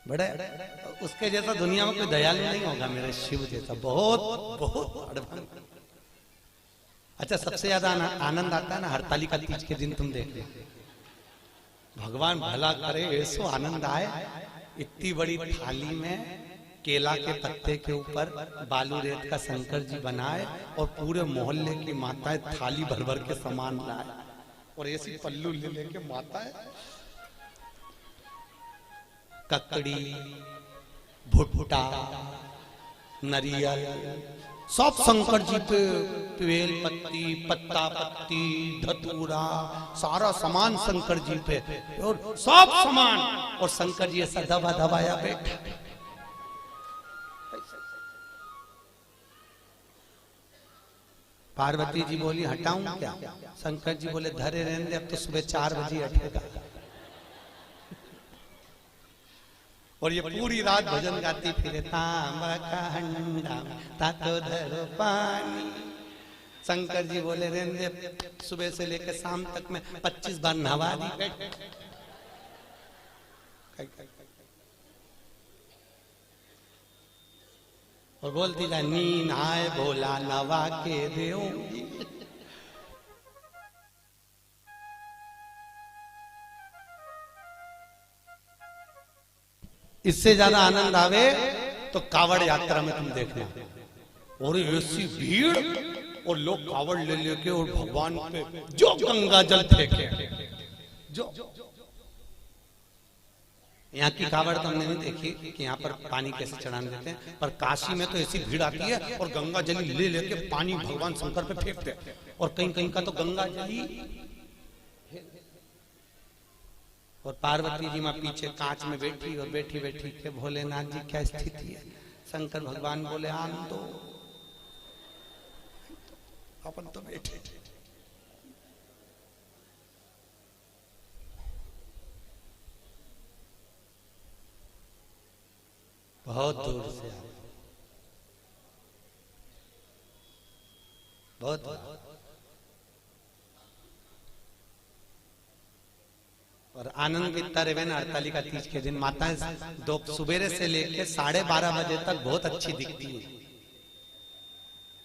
बड़े उसके जैसा दुनिया में कोई दयालु नहीं होगा मेरे शिव जैसा, बहुत बहुत एडवांस। अच्छा, सबसे ज्यादा आनंद आता है ना हरतालिका तीज के दिन, तुम देख लो, भगवान भला करे ऐसो आनंद आए। इतनी बड़ी थाली में केला के पत्ते के ऊपर बालू रेत का शंकर जी बनाए और पूरे मोहल्ले की माताएं थाली भर भर के सामान लाए और ऐसी पल्लू ले लेके माताएं ककड़ी, भुट्टा, नरियल सब शंकर जी पे, बेल पत्ती, पत्ता पत्ती, धतूरा, सारा सामान शंकर जी पे और सब सामान, और शंकर जी ऐसा दबा दबाया बैठा। पार्वती जी बोली हटाऊं क्या? शंकर जी बोले धरे रहने दे, अब तो सुबह 4 बजे हटेगा। और ये पूरी रात भजन गाती फिरे, तांबा का हंडा तातो धरो पानी। शंकर जी बोले रहने दे, सुबह से लेकर शाम तक में 25 बार नहवा दी। और बोलती जा, नींद आए भोला नवा के देऊंगी। इससे ज्यादा आनंद आवे तो कावड़ यात्रा में तुम देखना, और ऐसी भीड़ और लोग कावड़ ले लेके और भगवान पे जो गंगा जल फेंके। जो यहाँ की कावड़ तो हमने नहीं देखी कि यहाँ पर पानी कैसे चढ़ाने देते हैं, पर काशी में तो ऐसी भीड़ आती है और गंगा जली ले लेके पानी भगवान शंकर पे फेंकते हैं। और कहीं कहीं का तो गंगा जली, और पार्वती जी माँ पीछे कांच में बैठी और बैठी बैठी के भोलेनाथ जी क्या स्थिति है। शंकर भगवान बोले आन दो, अपन तो बैठे। बहुत दूर से आए, बहुत। और आनंद इतना रहे ना हरतालिका तीज के दिन, माताएं दो सुबेरे से लेके 12:30 बजे तक बहुत अच्छी दिखती है।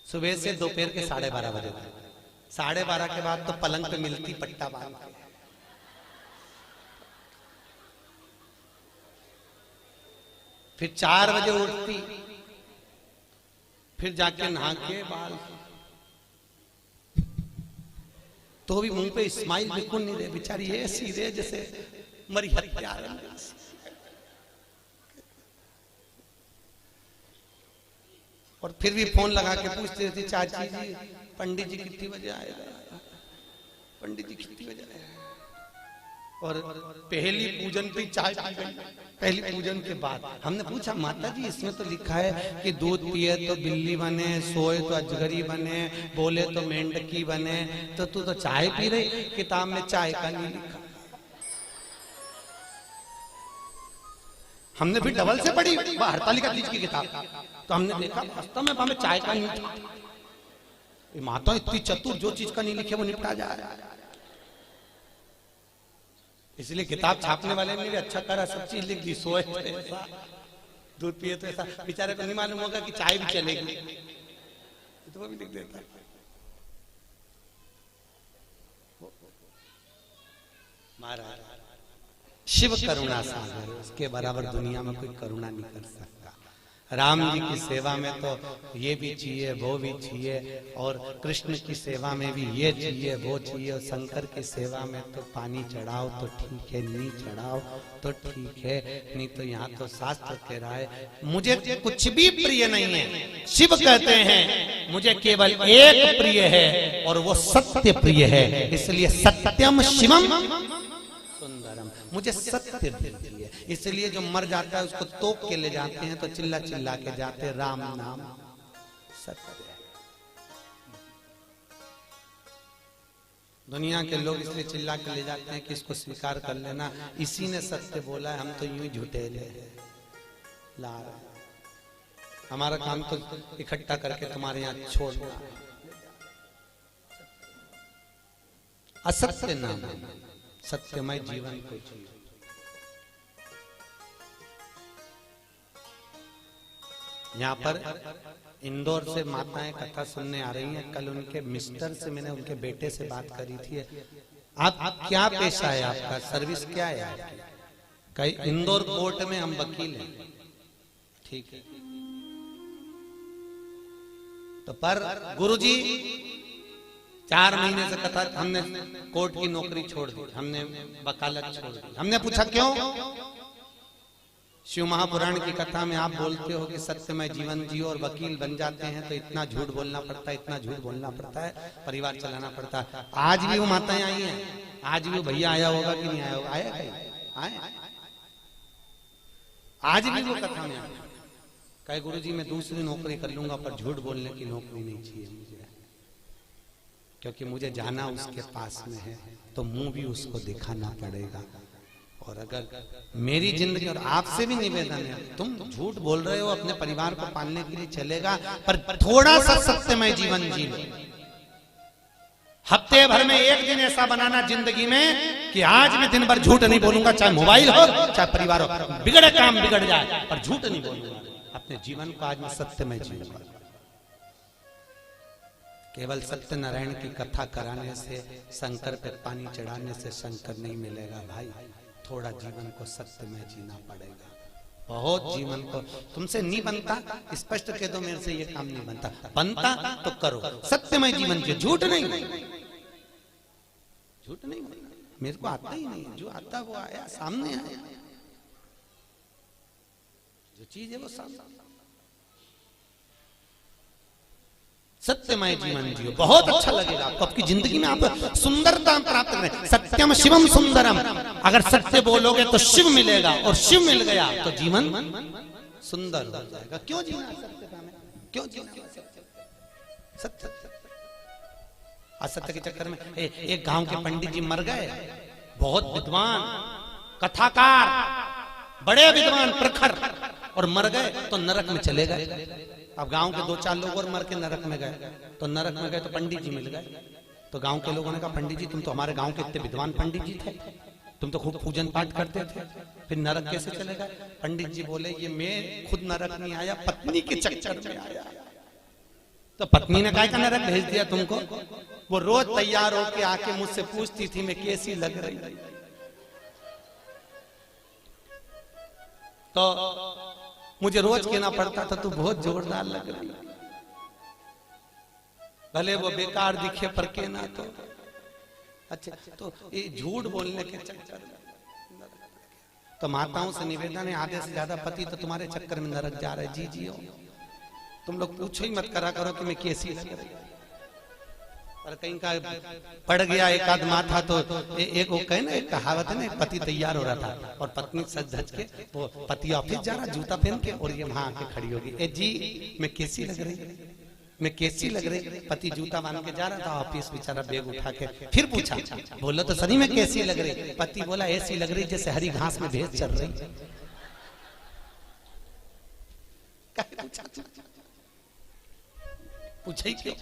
सुबह से दोपहर के 12:30 बजे तक, 12:30 के बाद तो पलंग पे मिलती पट्टा बांध के। फिर 4 बजे उठती, फिर जाके नहा के बाल, तो भी मुंह पे स्माइल बिल्कुल नहीं रहे, बेचारी ऐसी रहे जैसे मरी हत्या। और फिर भी फोन लगा के पूछते थे, चाची जी पंडित जी कितनी बजे आएगा, पंडित जी कितनी बजे आएगा। और पहली पूजन पे चाय पी गई, पहली पूजन के बाद हमने पूछा, माता जी इसमें तो लिखा है कि दूध पिए तो बिल्ली बने, सोए तो अजगरी बने, बोले तो मेंढकी बने, तो तू तो चाय पी रही, किताब में चाय का नहीं लिखा। हमने भी डबल से पढ़ी हरतालिका तीज की किताब, तो हमने देखा वास्तव में हमें चाय का नहीं था। माता इतनी चतुर, जो चीज का नहीं लिखे वो निपटा जा रहा है। इसलिए किताब छापने वाले ने भी अच्छा करा, सब चीज लिख दी। सोए तो ऐसा, दूध पिए तो ऐसा, बेचारे को नहीं मालूम होगा कि चाय भी चलेगी, तो वो भी लिख देता। महाराज शिव करुणा सागर, उसके बराबर दुनिया में कोई करुणा नहीं कर सकता। राम जी की सेवा में तो ये भी चाहिए वो भी चाहिए, और कृष्ण की सेवा में भी ये चाहिए वो चाहिए, और शंकर की सेवा में तो पानी चढ़ाओ तो ठीक है, नहीं चढ़ाओ तो ठीक है, नहीं तो यहाँ तो शास्त्र कह रहा है मुझे कुछ भी प्रिय नहीं है। शिव कहते हैं मुझे केवल एक प्रिय है और वो सत्य प्रिय है, इसलिए सत्यम शिवम सुंदरम, मुझे सत्य प्रिय है। इसलिए जो मर जाता है उसको तोप के ले जाते हैं तो चिल्ला चिल्ला के जाते हैं, राम नाम सत्य। दुनिया के लोग इसलिए चिल्ला के ले जाते हैं कि इसको स्वीकार कर लेना, इसी ने सत्य बोला है, हम तो यूं ही झूठेले ला रहे। हमारा काम तो इकट्ठा करके तुम्हारे यहाँ छोड़ना। असत्य नाम सत्यमय जीवन को जियो। यहाँ पर इंदौर से माताएं कथा सुनने आ रही हैं। कल उनके मिस्टर से मैंने उनके बेटे से बात करी थी। आप क्या पेशा है, आपका सर्विस क्या है आपकी? कई इंदौर कोर्ट में हम वकील हैं। ठीक है, तो पर गुरुजी 4 महीने से कथा, हमने कोर्ट की नौकरी छोड़ दी, हमने वकालत छोड़ दी। हमने पूछा क्यों? शिव महापुराण की कथा में आप बोलते हो कि सत्यमय जीवन जियो और वकील बन जाते हैं, तो इतना झूठ बोलना पड़ता है, इतना झूठ बोलना पड़ता है, परिवार चलाना पड़ता है। आज भी वो माताएं आई हैं, आज भी वो भैया आया होगा कि नहीं आया होगा? आया कहीं? आए? आज भी वो कथा में आया, कहे गुरुजी मैं दूसरी नौकरी कर लूंगा पर झूठ बोलने की नौकरी नहीं चाहिए मुझे, क्योंकि मुझे जाना उसके पास में है, तो मुंह भी उसको दिखाना पड़ेगा। और अगर मेरी जिंदगी, और आपसे भी निवेदन है, तुम झूठ बोल रहे हो अपने परिवार को पालने के लिए चलेगा, पर थोड़ा सा सत्यमय जीवन जी लो। हफ्ते भर में एक दिन ऐसा बनाना जिंदगी में कि आज मैं दिन भर झूठ नहीं बोलूंगा, चाहे मोबाइल हो चाहे परिवार हो, बिगड़े काम बिगड़ जाए पर झूठ नहीं बोलूंगा। अपने जीवन को आज मैं सत्यमय जीऊंगा। केवल सत्यनारायण की कथा कराने से, शंकर पे पानी चढ़ाने से शंकर नहीं मिलेगा भाई। थोड़ा जीवन को सत्य में जीना पड़ेगा। बहुत जीवन को तुमसे नहीं बनता, स्पष्ट कह दो मेरे से ये काम नहीं बनता, बनता तो करो सत्यमय जीवन के, झूठ नहीं, झूठ नहीं। मेरे को आता ही नहीं, जो आता वो आया, सामने आया, जो चीज है वो सामने। सत्यमय जीवन जियो, बहुत अच्छा लगेगा आपको। आपकी जिंदगी में आप सुंदरता प्राप्त करें। सत्यम शिवम सुंदरम, अगर सत्य बोलोगे तो शिव मिलेगा, और शिव मिल गया तो जीवन सुंदर हो जाएगा। क्यों जीना सत्यता में? क्यों जीना सत्य? असत्य के चक्कर में एक गांव के पंडित जी मर गए, बहुत विद्वान कथाकार, बड़े विद्वान प्रखर, और मर गए तो नरक में चले गए। अब गांव के 2-4 लोग और मर के नरक में गए, तो नरक में गए तो पंडित जी मिल गए। तो गांव के लोगों ने कहा पंडित जी तुम तो हमारे गांव के इतने विद्वान पंडित जी थे, तुम तो खूब पूजन पाठ करते थे, फिर नरक कैसे चले गए? पंडित जी बोले ये मैं खुद नरक नहीं आया, पत्नी के चक्कर में आया। तो पत्नी ने कहा नरक भेज दिया तुमको? वो रोज तैयार होके आके मुझसे पूछती थी मैं कैसी लग रही। तो मुझे रोज कहना पड़ता था तू बहुत जोरदार लग रही, भले वो बेकार दिखे पर कहना तो अच्छा। तो ये झूठ बोलने के चक्कर में, तो माताओं से निवेदन है, आधे से ज्यादा पति तो तुम्हारे चक्कर में नरक जा रहे। जी जियो, तुम लोग पूछो ही मत करा करो कि मैं कैसी लग रही। पर कहीं का पड़ गया एक आध माथा तो एक वो कहे ना, एक कहावत है ना, एक पति तैयार हो रहा था और पत्नी सज धज के, वो पति ऑफिस जा रहा जूता पहन के, और ये वहां आके खड़ी होगी, ए जी मैं कैसी लग रही, मैं कैसी लग रही? पति जूता बांध के जा रहा था ऑफिस, बेचारा बैग उठा के, फिर पूछा बोलो तो सही में कैसी लग रही? पति बोला ऐसी लग रही जैसे हरी घास में भैंस चल रही। पूछा ही क्यों?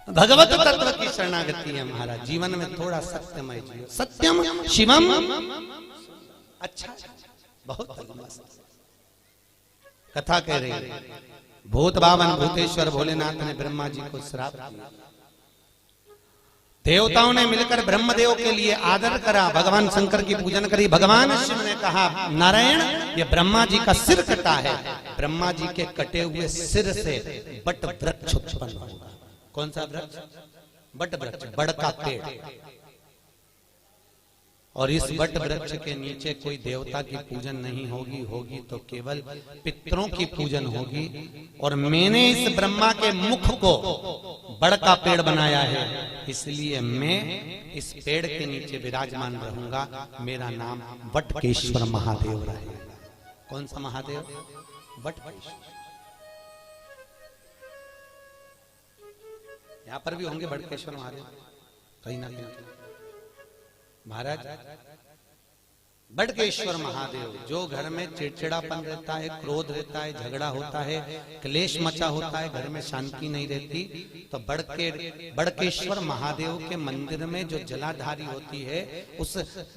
भगवत तत्व की शरणागति है महाराज। जीवन में थोड़ा सत्यमय जियो, सत्यम शिवम। अच्छा, बहुत कथा कह रही है। भूत बावन भूतेश्वर भोलेनाथ ने ब्रह्मा जी को श्राप दिया। देवताओं ने मिलकर ब्रह्मदेव के लिए आदर करा, भगवान शंकर की पूजन करी। भगवान शिव ने कहा नारायण ये ब्रह्मा जी का सिर कटा है, ब्रह्मा जी के कटे हुए सिर से बट वृक्ष उत्पन्न होगा। कौन सा वृक्ष? बट वृक्ष, बड़ का पेड़। और इस बट वृक्ष के नीचे कोई देवता की पूजन नहीं होगी, होगी तो केवल पितरों की पूजन होगी। और मैंने इस ब्रह्मा के मुख को बड़ का पेड़ बनाया है, इसलिए मैं इस पेड़ के नीचे विराजमान रहूंगा। मेरा नाम वटकेश्वर महादेव रहेगा। कौन सा महादेव? वटकेश्वर। यहाँ पर भी होंगे बड़केश्वर महादेव कहीं ना कहीं। महाराज बड़केश्वर महादेव, जो घर में चिड़चिड़ापन रहता है, क्रोध रहता है, झगड़ा होता है, क्लेश मचा होता है, घर में शांति नहीं रहती, तो बड़केश्वर महादेव के मंदिर में जो जलाधारी होती है, उस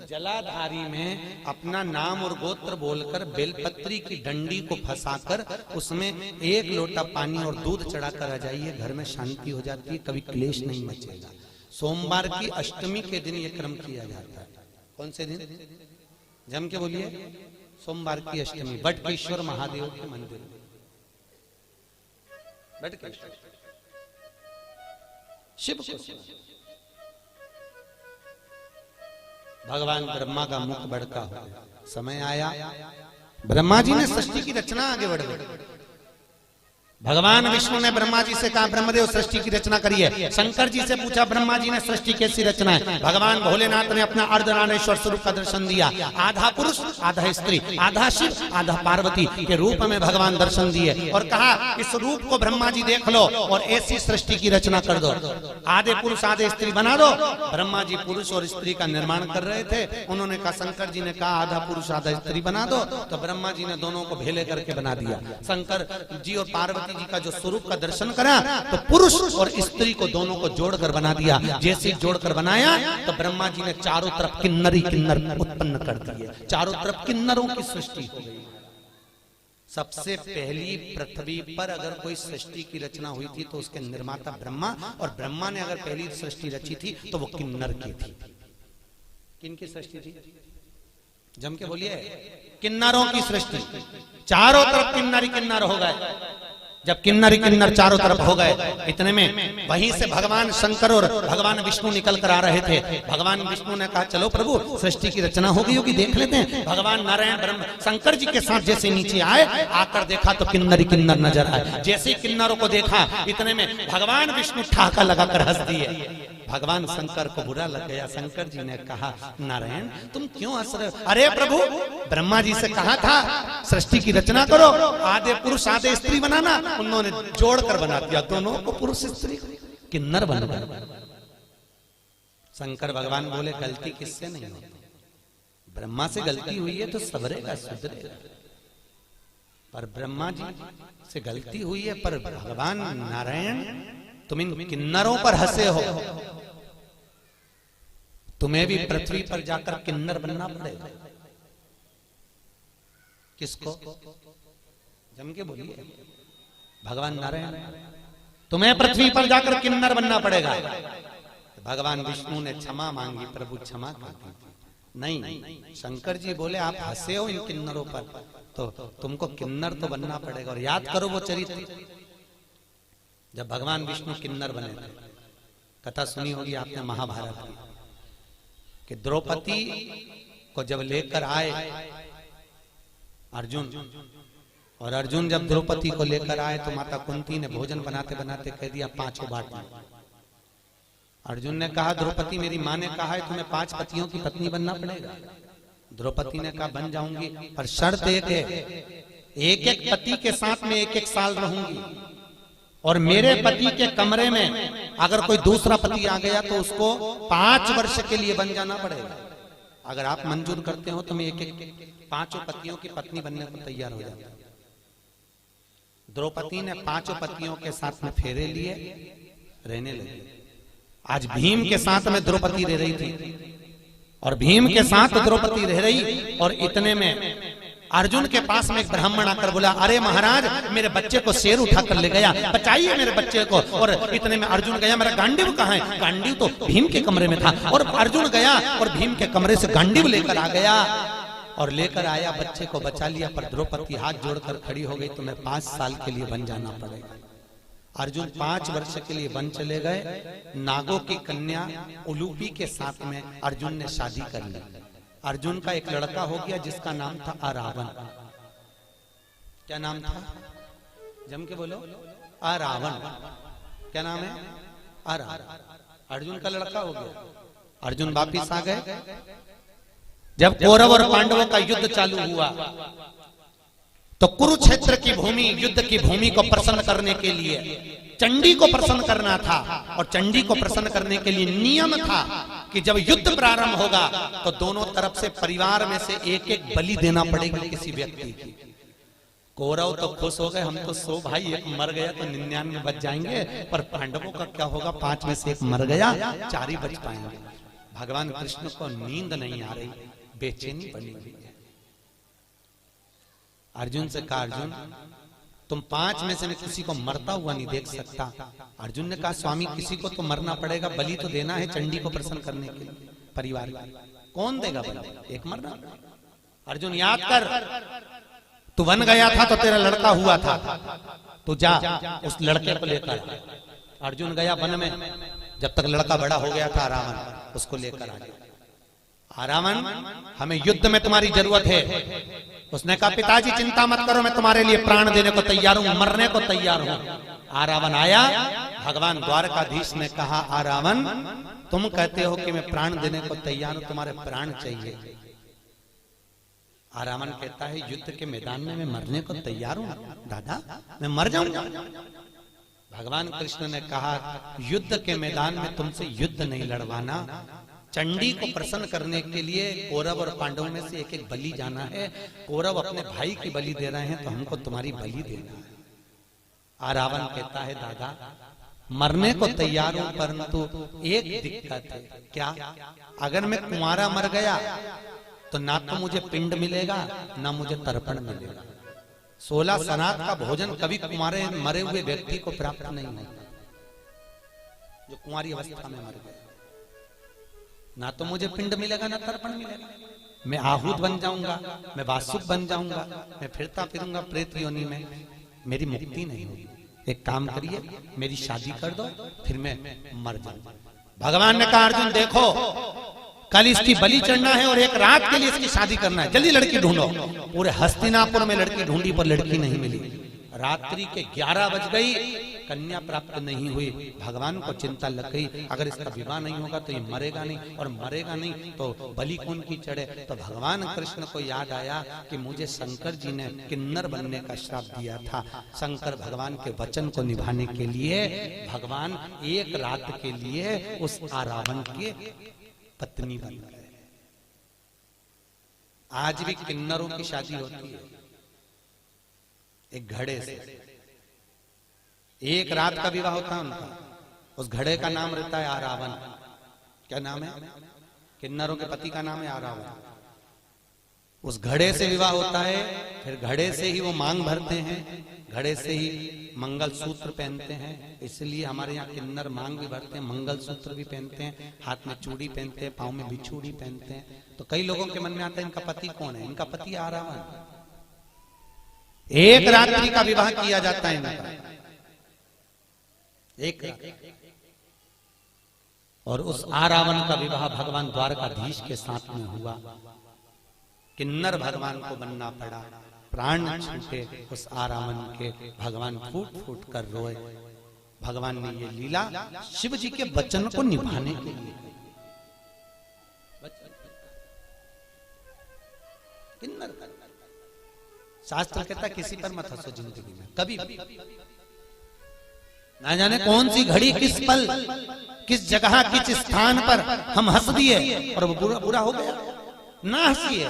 जलाधारी में अपना नाम और गोत्र बोलकर बेलपत्री की डंडी को फंसाकर उसमें 1 लोटा पानी और दूध चढ़ाकर आ जाइए, घर में शांति हो जाती है, कभी क्लेश नहीं मचेगा। सोमवार की अष्टमी के दिन यह क्रम किया जाता है। कौन से दिन? जम के बोलिए। सोमवार की अष्टमी, बटकेश्वर महादेव के मंदिर में। बटकेश्वर शिव को भगवान ब्रह्मा का मुख बड़का हो गया। समय आया, ब्रह्मा जी ने सृष्टि की रचना आगे बढ़ गई। भगवान विष्णु ने ब्रह्मा जी से कहा, ब्रह्मदेव सृष्टि की रचना करिए। शंकर जी से पूछा, ब्रह्मा जी ने सृष्टि कैसी रचना है? भगवान भोलेनाथ ने अपना अर्धनारेश्वर स्वरूप का दर्शन दिया। आधा पुरुष आधा स्त्री, आधा शिव आधा पार्वती के रूप में भगवान दर्शन दिए और कहा, इस रूप को ब्रह्मा जी देख लो और ऐसी सृष्टि की रचना कर दो। आधे पुरुष आधे स्त्री बना दो। ब्रह्मा जी पुरुष और स्त्री का निर्माण कर रहे थे। उन्होंने कहा, शंकर जी ने कहा आधा पुरुष आधा स्त्री बना दो, तो ब्रह्मा जी ने दोनों को भेले करके बना दिया। शंकर जी और पार्वती जी का जो स्वरूप का दर्शन करा तो पुरुष और स्त्री को दोनों को जोड़कर बना दिया। जैसे जोड़कर बनाया तो ब्रह्मा जी ने चारों तरफ किन्नरी किन्नर उत्पन्न कर दिए। चारों तरफ किन्नरों की सृष्टि हो गई। सबसे पहली पृथ्वी पर अगर कोई सृष्टि की रचना हुई थी तो उसके निर्माता ब्रह्मा, और ब्रह्मा ने अगर पहली सृष्टि रची थी तो वो किन्नर की थी। किनकी सृष्टि थी? जम के बोलिए। किन्नरों की सृष्टि। चारों तरफ किन्नरी किन्नर हो गए। जब किन्नरी किन्नर चारों तरफ हो गए, इतने में वहीं से भगवान शंकर और भगवान विष्णु निकल कर आ रहे थे। भगवान विष्णु ने कहा, चलो प्रभु सृष्टि की रचना हो गई होगी, देख लेते हैं। भगवान नारायण ब्रह्म शंकर जी के साथ जैसे नीचे आए, आकर देखा तो किन्नरी किन्नर नजर आए। जैसे किन्नरों को देखा, इतने में भगवान विष्णु ठहाका लगाकर हंस दिए। भगवान शंकर को बुरा लग गया। शंकर जी ने कहा, नारायण तुम क्यों हंस रहे हो? अरे प्रभु, ब्रह्मा जी से कहा था सृष्टि की रचना करो, आधे पुरुष आधे स्त्री बनाना, उन्होंने जोड़कर बना दिया दोनों को, पुरुष स्त्री किन्नर बन गए। शंकर भगवान बोले, गलती किससे नहीं होती? ब्रह्मा से गलती हुई है तो सबरेगा सुधरेगा, पर ब्रह्मा जी से गलती हुई है, पर भगवान नारायण तुम इन किन्नरों पर हंसे हो, तुम्हें भी पृथ्वी पर जाकर किन्नर बनना पड़ेगा। किसको? जम के बोलिए। भगवान नारायण, तुम्हें पृथ्वी पर जाकर किन्नर बनना पड़ेगा। भगवान विष्णु ने क्षमा मांगी, प्रभु क्षमा कर दीजिए। नहीं, शंकर जी बोले, आप हंसे हो इन किन्नरों पर, तो तुमको किन्नर तो बनना पड़ेगा। और याद करो वो चरित्र, जब भगवान विष्णु किन्नर बने थे। कथा सुनी होगी आपने महाभारत की, कि द्रौपदी को जब लेकर आए अर्जुन, और अर्जुन जब द्रौपदी को लेकर आए तो माता कुंती ने भोजन बनाते बनाते कह दिया 5 बांट। अर्जुन ने कहा, द्रौपदी मेरी माँ ने कहा है तुम्हें 5 पतियों की पत्नी बनना पड़ेगा। द्रौपदी ने कहा, बन जाऊंगी, पर शर्त एक है, एक एक पति के साथ में 1-1 साल रहूंगी, और मेरे पति के कमरे में अगर कोई दूसरा पति आ गया तो उसको 5 वर्ष के लिए बन जाना पड़ेगा। अगर आप मंजूर करते हो तो मैं 5 पतियों की पत्नी बनने को तैयार हो जाता। द्रौपदी ने 5 पतियों के साथ में फेरे लिए, रहने लगी। आज भीम के साथ में द्रौपदी रह रही थी, और भीम के साथ द्रौपदी रह रही, और इतने में अर्जुन के पास में एक ब्राह्मण आकर बोला, अरे महाराज मेरे बच्चे को शेर उठाकर ले गया, बचाइए मेरे बच्चे को। और इतने में अर्जुन गया, मेरा गांडीव कहाँ है? गांडीव तो भीम के कमरे में था। और अर्जुन गया और भीम के कमरे से गांडीव लेकर आ गया, और लेकर आया, बच्चे को बचा लिया। पर द्रौपदी हाथ जोड़कर खड़ी हो गई, तुम्हें 5 साल के लिए बन जाना पड़ेगा। अर्जुन 5 वर्ष के लिए वन चले गए। नागों की कन्या उलूपी के साथ में अर्जुन ने शादी कर ली। अर्जुन का एक लड़का हो गया जिसका नाम था अरावण। क्या नाम था? जम के बोलो। अरावण। क्या नाम है? अरावण। अर्जुन का लड़का हो गया। अर्जुन वापिस आ गए। जब कौरव और पांडवों का युद्ध चालू हुआ तो कुरुक्षेत्र की भूमि, युद्ध की भूमि को प्रसन्न करने के लिए चंडी को प्रसन्न करना था, और चंडी को प्रसन्न करने के लिए नियम था कि जब युद्ध प्रारंभ होगा तो दोनों तरफ से परिवार में से एक एक बलि देना पड़ेगा किसी व्यक्ति की। कौरव तो खुश हो गए, हम तो 100 भाई, एक मर गया तो 99 बच जाएंगे, पर पांडवों का क्या होगा, 5 में से एक मर गया, 4 ही बच पाएंगे। भगवान कृष्ण को नींद नहीं आ रही, बेचैनी बनी हुई है। अर्जुन से कहा, अर्जुन तुम 5 में से किसी को मरता हुआ नहीं देख सकता। अर्जुन ने कहा, स्वामी किसी को तो मरना पड़ेगा, बलि तो देना है चंडी को प्रसन्न करने के लिए परिवार का। कौन देगा बलि? एक मरना। अर्जुन याद कर, तू बन गया था तो तेरा लड़का हुआ था, तू जा उस लड़के को लेकर। अर्जुन गया वन में, जब तक लड़का बड़ा हो गया था रावण, उसको लेकर आ गया। रावण, हमें युद्ध में तुम्हारी जरूरत है। उसने कहा, पिताजी चिंता मत करो, मैं तुम्हारे लिए प्राण देने को तैयार हूं, मरने को तैयार हूं। रावण आया, भगवान द्वारकाधीश ने कहा, रावण तुम कहते हो कि मैं प्राण देने को तैयार हूं, तुम्हारे प्राण चाहिए। रावण कहता है, युद्ध के मैदान में मैं मरने को तैयार हूं दादा, मैं मर जाऊंगा। भगवान कृष्ण ने कहा, युद्ध के मैदान में तुमसे युद्ध नहीं लड़वाना, चंडी को प्रसन्न करने के लिए कौरव और पांडवों में से एक एक बलि जाना है। कौरव अपने भाई की बलि दे रहे हैं, तो हमको तुम्हारी बलि देना है। रावण कहता है, दादा मरने को तैयार हूं, परंतु एक दिक्कत है। क्या? अगर मैं कुंवारा मर गया तो ना तो मुझे पिंड मिलेगा, ना मुझे तर्पण मिलेगा। 16 सनात का भोजन कभी कुंवारे मरे हुए व्यक्ति को प्राप्त नहीं होता, जो कुंवारी अवस्था में मर गया। ना तो मुझे पिंड मिलेगा, ना तर्पण मिलेगा। मैं आहूत बन जाऊंगा, मैं वासुक बन जाऊंगा, मैं फिरता फिरूंगा प्रेत योनि में, मेरी मुक्ति नहीं होगी। एक काम करिए, मेरी शादी कर दो, फिर मैं मर जाऊंगा। भगवान ने कहा, अर्जुन देखो, कल इसकी बलि चढ़ना है और एक रात के लिए इसकी शादी करना है, जल्दी लड़की ढूंढो। पूरे हस्तिनापुर में लड़की ढूंढी, पर लड़की नहीं मिली। रात्रि के 11 बज गई, कन्या प्राप्त नहीं हुई। भगवान को चिंता लग गई, अगर इसका विवाह नहीं होगा तो ये मरेगा नहीं, और मरेगा नहीं तो बलि कौन की चढ़े। तो भगवान कृष्ण को याद आया कि मुझे शंकर जी ने किन्नर बनने का श्राप दिया था। शंकर भगवान के वचन को निभाने के लिए भगवान एक रात के लिए उस रावण के पत्नी बन गए। आज भी किन्नरों की शादी होती है एक घड़े से, एक रात का विवाह होता है उनका। उस घड़े का नाम रहता है रावण। क्या नाम है? किन्नरों के पति का नाम है रावण। उस घड़े से विवाह होता है, फिर घड़े से ही वो मांग भरते हैं, घड़े से ही मंगल सूत्र पहनते हैं। इसलिए हमारे यहाँ किन्नर मांग भी भरते हैं, मंगल सूत्र भी पहनते हैं, हाथ में चूड़ी पहनते हैं, पाँव में बिछूड़ी पहनते हैं। तो कई लोगों के मन में आता है इनका पति कौन है? इनका पति रावण। एक रात्रि का विवाह किया जाता है इनका, एक रात। और उस रावण का विवाह भगवान द्वारकाधीश के साथ में हुआ। किन्नर भगवान को बनना पड़ा, प्राण छूटे उस रावण के। भगवान फूट फूट कर रोए। भगवान ने ये लीला शिव जी के वचन को निभाने के लिए। किन्नर शास्त्र कहता किसी पर मत हंसो जिंदगी में कभी भी। ना जाने कौन सी घड़ी, किस पल, किस जगह, किस स्थान पर हम हंस दिए और वो बुरा बुरा हो गया। ना हंसिए,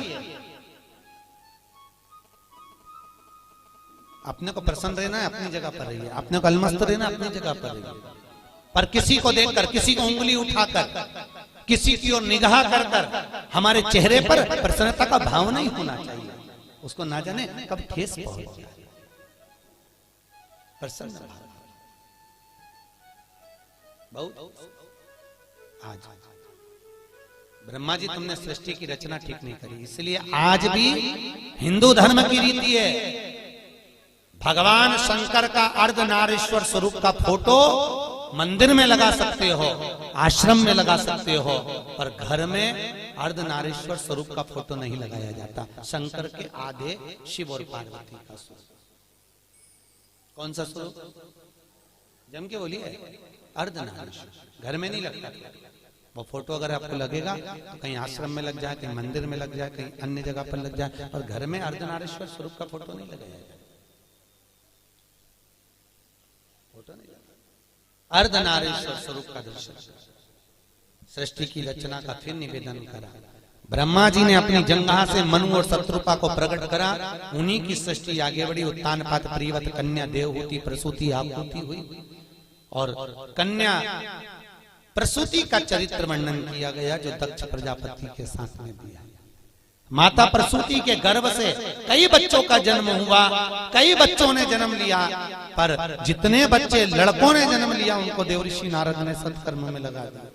अपने को प्रसन्न रहना है, अपनी जगह पर रहिए। अपने को अलमस्त रहना, अपनी जगह पर रहिए। पर किसी को देखकर, किसी को उंगली उठाकर, किसी की ओर निगाह कर कर हमारे चेहरे पर प्रसन्नता का भाव नहीं होना चाहिए। उसको ना जाने कब ठेस पहुंच जाए। प्रसन्न भाव बहुत। आज ब्रह्मा जी तुमने सृष्टि की रचना ठीक नहीं करी, इसलिए आज भी हिंदू धर्म की रीति है, भगवान शंकर का अर्धनारीश्वर स्वरूप का फोटो मंदिर में लगा सकते हो, आश्रम में लगा सकते हो, पर घर में अर्धनारीश्वर स्वरूप का फोटो नहीं लगाया जाता। शंकर के आधे शिव और पार्वती का स्वरूप। कौन सा स्वरूप? जम के बोलिए, अर्धनारीश्वर। घर में नहीं लगता वो फोटो। अगर आपको लगेगा तो कहीं आश्रम में लग जाए, कहीं मंदिर में लग जाए, कहीं अन्य जगह पर लग जाए, और घर में अर्धनारीश्वर स्वरूप का फोटो नहीं लगाया जाए। फोटो नहीं लगा। अर्धनारीश्वर स्वरूप का दर्शन, सृष्टि की रचना का फिर निवेदन करा। ब्रह्मा जी ने अपनी जंघा से मनु और शत्रुपा को प्रकट करा, उन्हीं की सृष्टि आगे बढ़ी। उत्तान पात प्रियवत कन्या देवहूति प्रसूति आपूति हुई, और कन्या प्रसूति का चरित्र वर्णन किया गया जो दक्ष प्रजापति के साथ में दिया। माता प्रसूति के गर्भ से कई बच्चों का जन्म हुआ, कई बच्चों ने जन्म लिया, पर जितने बच्चे लड़कों ने जन्म लिया उनको देवऋषि नारद ने सत्कर्म में लगा दिया,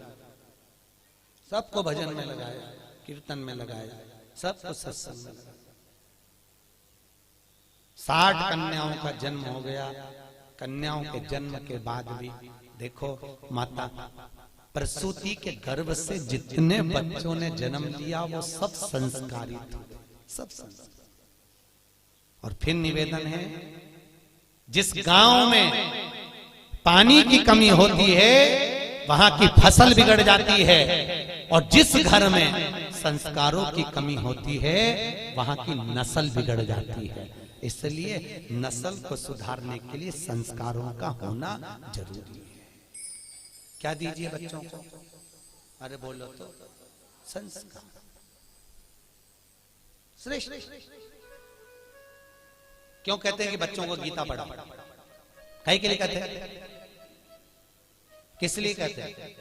सबको भजन में लगाया, कीर्तन में लगाया, सबको सत्संग में लगाया। 60 कन्याओं का जन्म हो गया। कन्याओं के जन्म के बाद भी देखो, माता प्रसूति के गर्भ से जितने बच्चों ने जन्म लिया वो सब संस्कारित हुए, सब संस्कार। और फिर निवेदन है, जिस गांव में पानी की कमी होती है वहां की फसल बिगड़ जाती है, और जिस घर में संस्कारों की कमी होती है वहां की नस्ल बिगड़ जाती है। इसलिए नस्ल को सुधारने के लिए संस्कारों का होना जरूरी है। क्या दीजिए बच्चों को? अरे बोलो तो, संस्कार श्रेष्ठ। क्यों कहते हैं कि बच्चों को गीता पढ़ाओ? कहीं के लिए कहते हैं? किस लिए कहते हैं?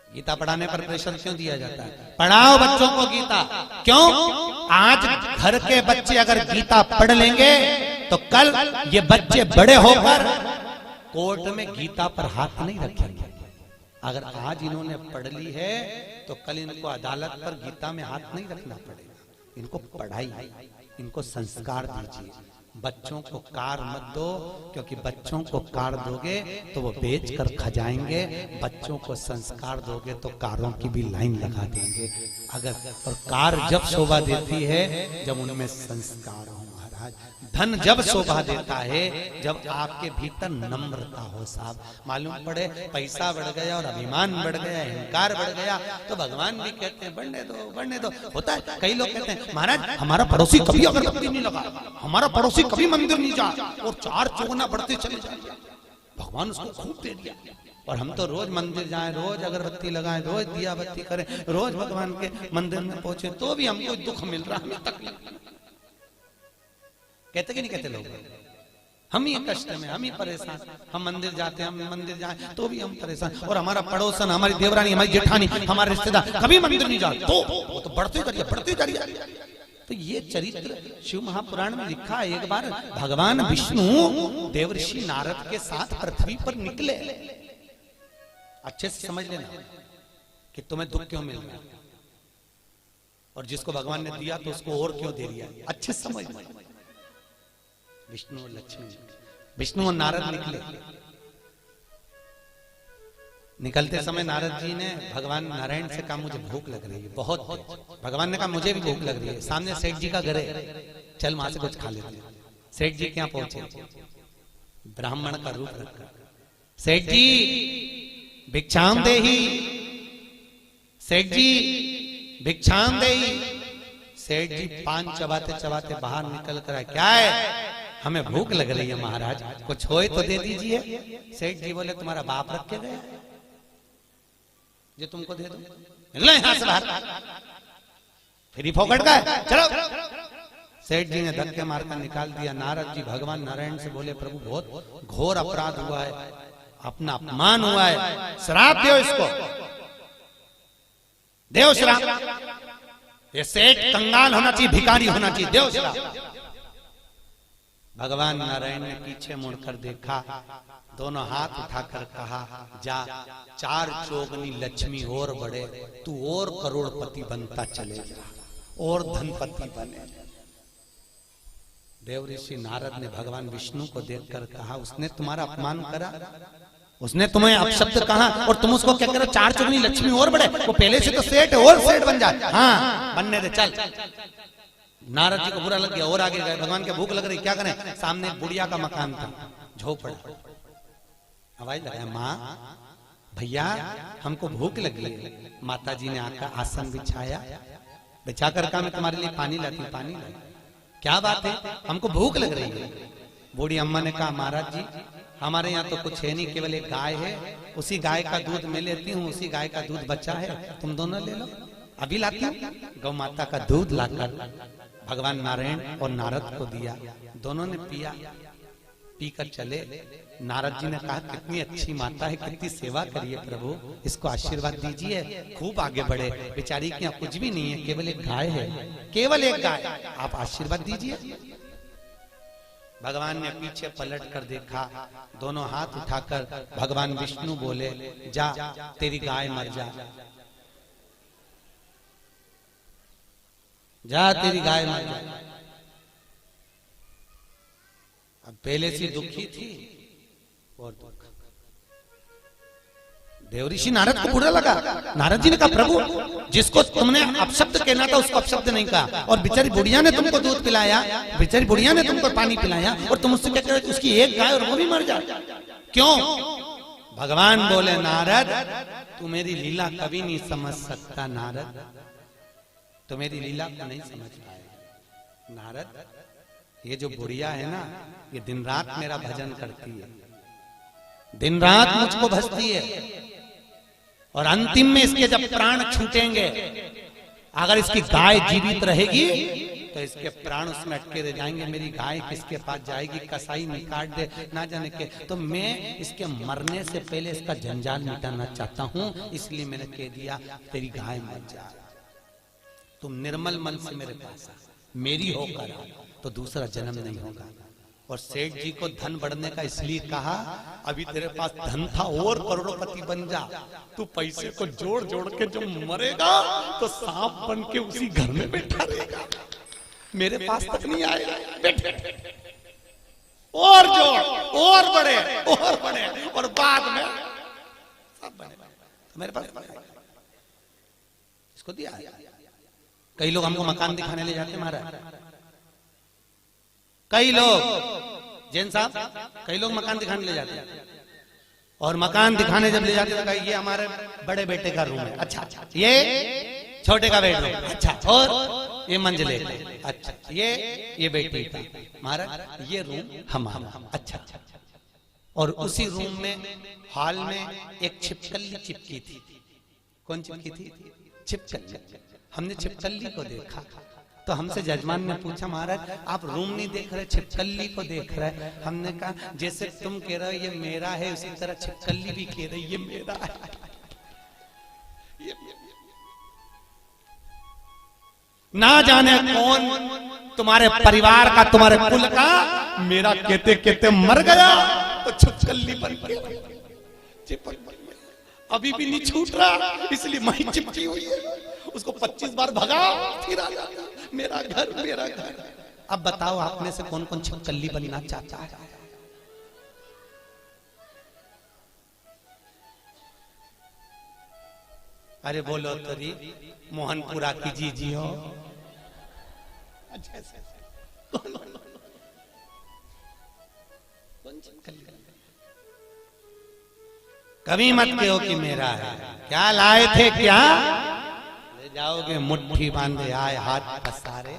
गीता पढ़ाने पर प्रेशर क्यों दिया जाता है? पढ़ाओ बच्चों को गीता। क्यों? आज घर के बच्चे अगर गीता पढ़ लेंगे तो कल ये बच्चे बड़े होकर कोर्ट में गीता पर हाथ नहीं रखेंगे। अगर आज इन्होंने पढ़ ली है तो कल इनको अदालत पर गीता में हाथ नहीं रखना पड़ेगा। इनको पढ़ाई, इनको संस्कार दीजिए। बच्चों को कार मत दो, क्योंकि बच्चों को कार दोगे तो वो बेच कर खा जाएंगे। बच्चों को संस्कार दोगे तो कारों की भी लाइन लगा देंगे। अगर और कार जब शोभा देती है जब उनमें संस्कार हो महाराज। धन जब शोभा देता है जब आपके भीतर नम्रता हो साहब। मालूम पड़े पैसा बढ़ गया और अभिमान बढ़ गया, अहंकार बढ़ गया तो भगवान भी कहते हैं बढ़ने दो, बढ़ने दो। होता है, कई लोग कहते हैं महाराज हमारा पड़ोसी कभी अगरबत्ती नहीं लगा, हमारा पड़ोसी कभी मंदिर नहीं जा, और 4 चौगुना बढ़ते चले जाए। भगवान उसको खूब दे दिया, और हम तो रोज मंदिर जाएं, रोज अगरबत्ती लगाएं, रोज दिया बत्ती करें, रोज भगवान के मंदिर में पहुंचे, तो भी हमको दुख मिल रहा, हमें तकलीफ। कहते कि नहीं कहते लोग? हम ही कष्ट में, हम ही परेशान। हम मंदिर जाते हैं, हम मंदिर जाएं तो भी हम परेशान, और हमारा पड़ोसन, हमारी देवरानी, हमारी जेठानी, हमारे रिश्तेदार कभी मंदिर नहीं जाते, तो वो तो बढ़ते करिए, बढ़ते करिए। तो ये चरित्र शिव महापुराण में लिखा है। एक बार भगवान विष्णु देवऋषि नारद के साथ पृथ्वी पर निकले। अच्छे से समझ लेना कि तुम्हें दुख क्यों मिल रहा है, और जिसको भगवान ने दिया तो उसको और क्यों दे दिया। अच्छे से समझ। विष्णु और लक्ष्मी, विष्णु और नारद निकले। निकलते समय नारद जी ने भगवान नारायण से कहा मुझे भूख लग रही है बहुत। भगवान ने कहा मुझे भी भूख लग रही है। सामने सेठ जी का घर है, चल वहां से कुछ खा लेते हैं। सेठ जी क्या पहुंचे? ब्राह्मण का रूप रखकर, सेठ जी भिक्षाम देही, सेठ जी भिक्षाम देही। सेठ जी पान चबाते चबाते बाहर निकल कर, क्या है? हमें भूख लग रही है महाराज, कुछ होए तो दे दीजिए। सेठ जी बोले तुम्हारा बाप रख के गया जो तुमको दे दो, लो यहां से बाहर, फ्री फोकट का है, चलो। सेठ जी ने धक्के मारकर निकाल दिया। नारद जी भगवान नारायण से बोले प्रभु बहुत घोर अपराध हुआ है, अपना अपमान हुआ है, श्राप दो इसको, देव श्राप। ये सेठ कंगाल होना चाहिए, भिखारी होना चाहिए, देव श्राप। भगवान नारायण ने पीछे मुड़कर देखा, दोनों हाथ उठाकर कहा जा 4 चौगुनी लक्ष्मी और बढ़े, तू और करोड़पति बनता चले जा, और धनपति बने। देवऋषि नारद ने भगवान विष्णु को देखकर कहा उसने तुम्हारा अपमान करा, उसने तुम्हें अपशब्द कहा, और तुम उसको क्या करो 4 चौगुनी लक्ष्मी और बढ़े। वो पहले से तो सेठ है, और सेठ बन जाए। हाँ बनने दे, चल। नारद जी को बुरा लग गया और आगे गए। भगवान के भूख लग रही, क्या करें? सामने बुढ़िया का मकान था, झोपड़ा। आवाज लगाया, माँ भैया हमको भूख लगी है। माता जी ने आकर आसन बिछाया, बिछाकर कहा मैं तुम्हारे लिए पानी लाती हूँ, पानी लाई। क्या बात है? हमको भूख लग रही है। बूढ़ी अम्मा ने कहा महाराज जी हमारे यहाँ तो कुछ है नहीं, केवल एक गाय है, उसी गाय का दूध मैं लेती हूँ, उसी गाय का दूध बचा है, तुम दोनों ले लो। अभी लाती हूँ। गौ माता का दूध लाकर भगवान नारायण और नारद को दिया, दोनों ने पिया, पीकर चले। नारद जी ने कहा कितनी अच्छी माता है, कितनी सेवा करिए प्रभु, इसको आशीर्वाद दीजिए, खूब आगे बढ़े। बेचारी के यहाँ कुछ भी नहीं है, केवल एक गाय है, केवल एक गाय, आप आशीर्वाद दीजिए। भगवान ने पीछे पलट कर देखा, दोनों हाथ उठाकर भगवान विष्णु बोले जा तेरी गाय मर जा, जा तेरी गाय मर जा। अब पहले से दुखी थी और दुख। देवऋषि नारद को बुरा लगा। नारद जी ने कहा प्रभु जिसको तुमने अपशब्द कहना था उसको अपशब्द नहीं कहा, और बेचारी बुढ़िया ने तुमको दूध पिलाया, बेचारी बुढ़िया ने तुमको पानी पिलाया, और तुम उससे क्या कह रहे उसकी एक गाय और वो भी मर जाए, क्यों? भगवान बोले नारद तू मेरी लीला कभी नहीं समझ सकता, नारद तो मेरी लीला को नहीं समझ पाएगा। नारद ये जो बुढ़िया है ना, ये दिन रात मेरा भजन करती है, दिन रात मुझको भजती है, और अंतिम में इसके जब प्राण छूटेंगे, अगर इसकी गाय जीवित रहेगी तो इसके प्राण उसमें अटके रह जाएंगे, मेरी गाय किसके पास जाएगी, कसाई निकाट दे ना जाने के। तो मैं इसके मरने से पहले इसका जंजाल मिटाना चाहता हूं, इसलिए मैंने कह दिया तेरी गाय मर जा, तुम निर्मल मन से मेरे पास मेरी होकर तो दूसरा जन्म नहीं होगा। और सेठ जी को धन बढ़ने का इसलिए कहा, अभी तेरे पास धन था और करोड़पति बन जा, तू पैसे को जोड़ जोड़ के जो मरेगा तो सांप बन के उसी घर में बैठा रहेगा, मेरे पास तक नहीं आएगा, और जोड़ और बढ़े और बाद में सब बने, मेरे पास इसको दिया। कई लोग हमको मकान दिखाने ले जाते महाराज, कई लोग जैन साहब, कई लोग मकान दिखाने ले जाते हैं, और मकान दिखाने जब ले जाते हैं ये हमारे बड़े बेटे का रूम है, अच्छा ये छोटे का बेडरूम, अच्छा और ये मंजिले, अच्छा ये बेटी का, महाराज ये रूम हमारा, अच्छा। और उसी रूम में हॉल में एक छिपकली चिपकी थी। कौन चिपकी थी? छिपकली। हमने छिपकली को देखा तो हमसे जजमान ने पूछा महाराज आप रूम नहीं देख रहे, छिपकली को देख रहे। हमने कहा जैसे तुम कह रहे हो ये मेरा है, उसी तरह छिपकली भी कह रही ये मेरा है। ना जाने कौन तुम्हारे परिवार का, तुम्हारे कुल का मेरा कहते कहते मर गया तो छिपकली बन गया, अभी भी नहीं छूट रहा, इसलिए मैं चिपकी हुई है। उसको 25 बार भगा फिर आ जाता, मेरा घर मेरा घर। अब बताओ आप में से कौन कौन छिपकली बनना चाहता है? अरे बोलो तरी मोहनपुरा की जीजी हो, कभी मत कहो कि मेरा है। क्या लाए थे क्या? ले जाओगे मुट्ठी बांधे आए हाथ पसारे,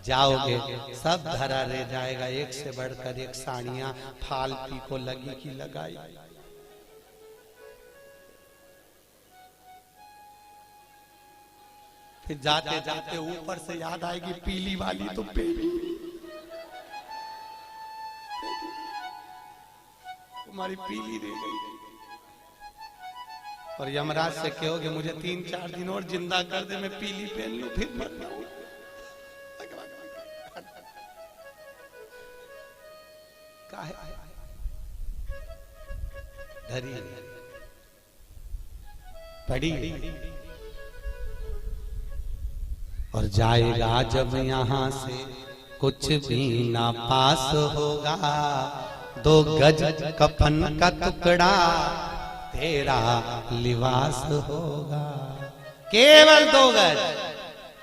जाओगे सब धरा रह जाएगा, एक से बढ़कर एक साड़ियां फालती को लगी की लगाई। फिर जाते जाते ऊपर से याद आएगी पीली वाली तो पीली, तुम्हारी पीली रह गई। और यमराज से कहोगे मुझे 3-4 दिन और जिंदा कर दे, मैं पीली पहन लूं फिर मर जाऊं। धरी पड़ी और जाएगा जब यहां से कुछ भी ना पास होगा, 2 गज कफन का टुकड़ा तेरा लिबास होगा, केवल 2 गज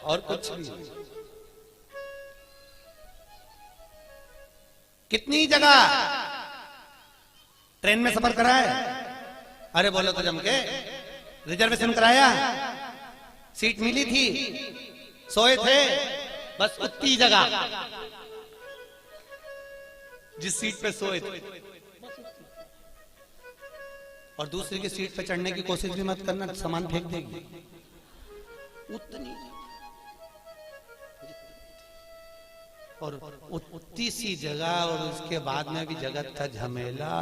और कुछ नहीं। कितनी जगह ट्रेन में सफर करा है? अरे बोलो तो जम के, रिजर्वेशन कराया, सीट मिली थी, सोए थे, बस उतनी जगह जिस सीट पे सोए थे। और दूसरे की सीट पे चढ़ने की कोशिश भी मत करना, सामान फेंक देगी। उतनी और उतनी सी जगह, और उसके बाद में भी जगत का झमेला।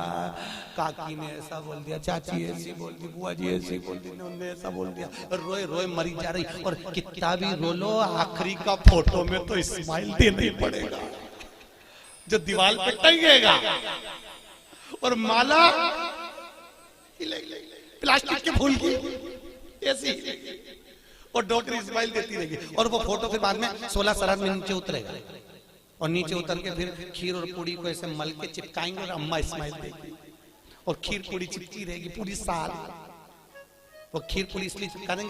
काकी ने ऐसा बोल दिया, चाची ऐसी बोल दी, बुआ जी ऐसी बोल दी, उन्होंने ऐसा बोल दिया, और रोए रोए मरी जा रही। और कितना भी रो लो, आखिरी का फोटो में तो स्माइल देना ही पड़ेगा जो दीवार पे टंगेगा। और माला प्लास्टिक के फूल की ऐसी, और डॉक्टर स्माइल देती रहेगी। और वो फोटो के बाद में 16 शराब में नीचे उतरेगा, और नीचे उतर के फिर खीर और पूड़ी को ऐसे मल के चिपकाएंगे, और अम्मा स्माइल देगी, और खीर पूड़ी चिपकी रहेगी पूरी साल। वो खीर पूड़ी इसलिए चिपका देंगे